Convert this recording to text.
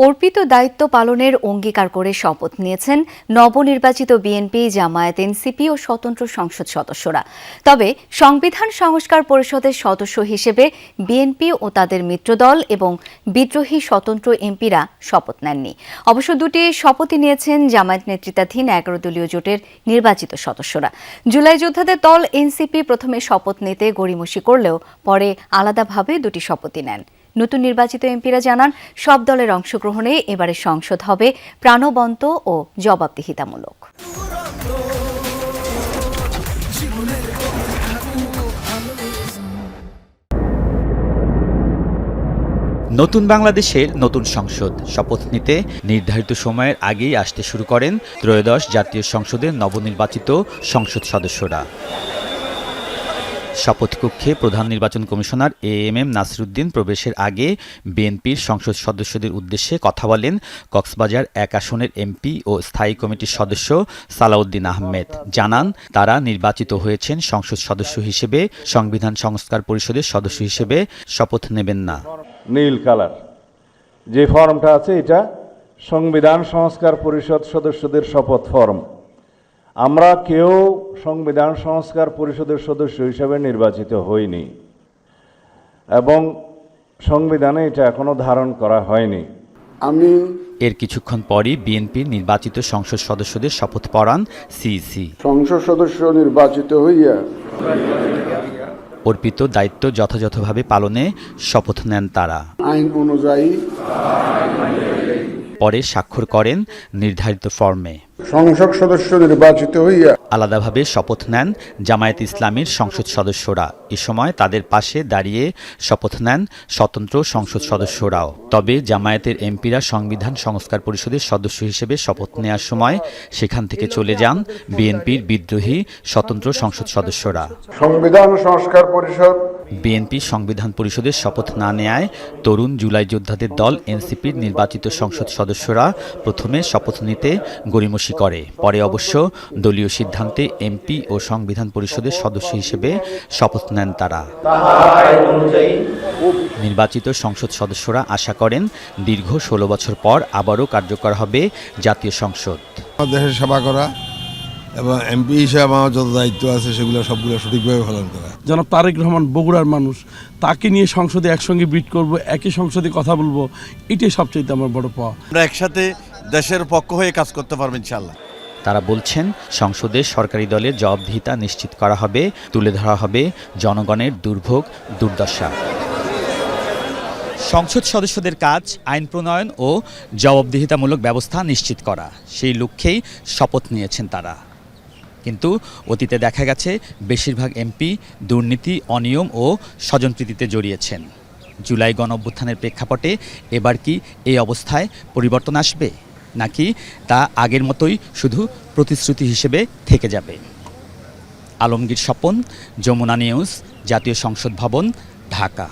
অর্পিত দায়িত্ব পালনের অঙ্গীকার করে শপথ নিয়েছেন নবনির্বাচিত বিএনপি, জামায়াত, এনসিপি ও স্বতন্ত্র সংসদ সদস্যরা। তবে সংবিধান সংস্কার পরিষদের সদস্য হিসেবে বিএনপি ও তাদের মিত্রদল এবং বিদ্রোহী স্বতন্ত্র এমপিরা শপথ নেননি। অবশ্য দুটি শপথই নিয়েছেন জামায়াত নেতৃত্বাধীন 11 দলীয় জোটের নির্বাচিত সদস্যরা। জুলাই যোদ্ধাদের দল এনসিপি প্রথমে শপথ নিতে গড়িমসি করলেও পরে আলাদাভাবে দুটি শপথই নেন। নতুন নির্বাচিত এমপিরা জানান, সব দলের অংশগ্রহণে এবারে সংসদ হবে প্রাণবন্ত ও জবাবদিহিতামূলক। নতুন বাংলাদেশের নতুন সংসদ শপথ নিতে নির্ধারিত সময়ের আগেই আসতে শুরু করেন ত্রয়োদশ জাতীয় সংসদের নবনির্বাচিত সংসদ সদস্যরা। শপথকক্ষে প্রধান নির্বাচন কমিশনার এএমএম নাসিরউদ্দিন প্রবেশের আগে বিএনপির সংসদ সদস্যদের উদ্দেশ্যে কথা বলেন কক্সবাজার 1 আসনের এমপি ও স্থায়ী কমিটির সদস্য সালাউদ্দিন আহমেদ। জানান, তারা নির্বাচিত হয়েছেন সংসদ সদস্য হিসেবে, সংবিধান সংস্কার পরিষদের সদস্য হিসেবে শপথ নেবেন না। নীল কালার যে ফর্মটা আছে, এটা সংবিধান সংস্কার পরিষদ সদস্যদের শপথ ফর্ম। আমরা কেউ সংবিধান সংস্কার পরিষদের সদস্য হিসেবে নির্বাচিত হইনি এবং সংবিধানে এটা এখনো ধারণ করা হয়নি। এর কিছুক্ষণ পরই বিএনপির নির্বাচিত সংসদ সদস্যদের শপথ পড়ান সিইসি। সংসদ সদস্য নির্বাচিত হইয়া অর্পিত দায়িত্ব যথাযথভাবে পালনে শপথ নেন তারা। আইন অনুযায়ী পরে স্বাক্ষর করেন নির্ধারিত ফর্মে। সংসদ সদস্য নির্বাচিত হইয়া আলাদাভাবে শপথ নেন জামায়াত ইসলামীর সংসদ সদস্যরা। এ সময় তাদের পাশে দাঁড়িয়ে শপথ নেন স্বতন্ত্র সংসদ সদস্যরাও। তবে জামায়াতের এমপিরা সংবিধান সংস্কার পরিষদের সদস্য হিসেবে শপথ নেওয়ার সময় সেখান থেকে চলে যান বিএনপির বিদ্রোহী স্বতন্ত্র সংসদ সদস্যরা। সংবিধান সংস্কার পরিষদ বিএনপি সংবিধান পরিষদের শপথ না নেয়ায় তরুণ জুলাই যোদ্ধাদের দল এনসিপির নির্বাচিত সংসদ সদস্যরা প্রথমে শপথ নিতে গড়িমসি করে। পরে অবশ্য দলীয় সিদ্ধান্তে এমপি ও সংবিধান পরিষদের সদস্য হিসেবে শপথ নেন তারা। নির্বাচিত সংসদ সদস্যরা আশা করেন দীর্ঘ 16 বছর পর আবারও কার্যকর হবে জাতীয় সংসদ। দেশের সেবা করা এবং এমপি হিসেবে আমার যত দায়িত্ব আছে সেগুলো সবগুলো সঠিকভাবে পালন করা। জনাব তারেক রহমান বগুড়ার মানুষ, তাকে নিয়ে সংসদে একসঙ্গে ব্রিড করব, একই সংসদে কথা বলবো, এটাই সবচেয়ে আমার বড় পাওয়া। আমরা একসাথে দেশের পক্ষ হয়ে কাজ করতে পারবো ইনশাআল্লাহ। তারা বলছেন, সংসদে সরকারি দলের জবাবদিহিতা নিশ্চিত করা হবে, তুলে ধরা হবে জনগণের দুর্ভোগ দুর্দশা। সংসদ সদস্যদের কাজ আইন প্রণয়ন ও জবাবদিহিতামূলক ব্যবস্থা নিশ্চিত করা। সেই লক্ষ্যেই শপথ নিয়েছেন তারা। কিন্তু অতীতে দেখা গেছে বেশিরভাগ এমপি দুর্নীতি, অনিয়ম ও স্বজনপ্রীতিতে জড়িয়েছেন। জুলাই গণঅভ্যুত্থানের প্রেক্ষাপটে এবার কি এই অবস্থায় পরিবর্তন আসবে, নাকি তা আগের মতোই শুধু প্রতিশ্রুতি হিসেবে থেকে যাবে? আলমগীর স্বপন, যমুনা নিউজ, জাতীয় সংসদ ভবন, ঢাকা।